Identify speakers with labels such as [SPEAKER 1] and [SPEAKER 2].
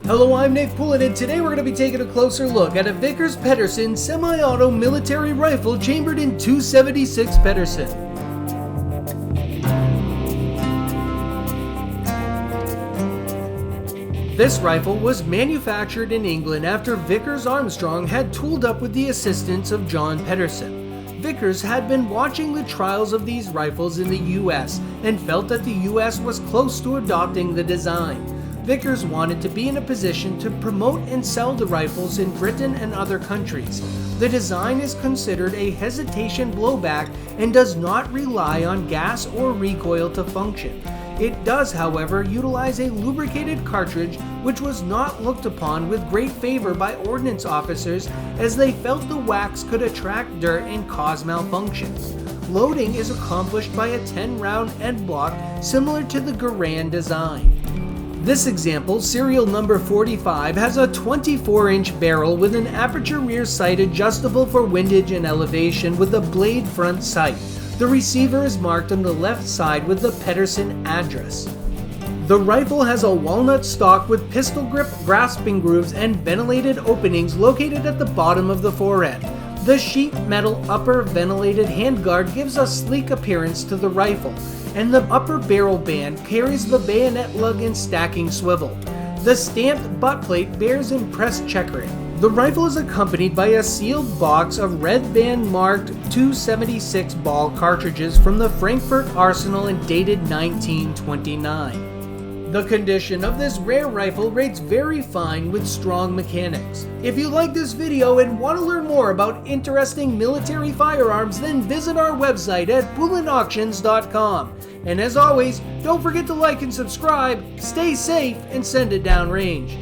[SPEAKER 1] Hello, I'm Nick Pullen, and today we're going to be taking a closer look at a Vickers Pedersen semi-auto military rifle chambered in .276 Pedersen. This rifle was manufactured in England after Vickers Armstrong had tooled up with the assistance of John Pedersen. Vickers had been watching the trials of these rifles in the US and felt that the US was close to adopting the design. Vickers wanted to be in a position to promote and sell the rifles in Britain and other countries. The design is considered a hesitation blowback and does not rely on gas or recoil to function. It does, however, utilize a lubricated cartridge, which was not looked upon with great favor by ordnance officers as they felt the wax could attract dirt and cause malfunctions. Loading is accomplished by a 10-round end block similar to the Garand design. This example, serial number 45, has a 24-inch barrel with an aperture rear sight adjustable for windage and elevation with a blade front sight. The receiver is marked on the left side with the Pedersen address. The rifle has a walnut stock with pistol grip, grasping grooves, and ventilated openings located at the bottom of the forehead. The sheet metal upper ventilated handguard gives a sleek appearance to the rifle, and the upper barrel band carries the bayonet lug and stacking swivel. The stamped butt plate bears impressed checkering. The rifle is accompanied by a sealed box of red band marked .276 ball cartridges from the Frankfurt Arsenal and dated 1929. The condition of this rare rifle rates very fine with strong mechanics. If you like this video and want to learn more about interesting military firearms, then visit our website at bullenauctions.com. And as always, don't forget to like and subscribe, stay safe, and send it downrange.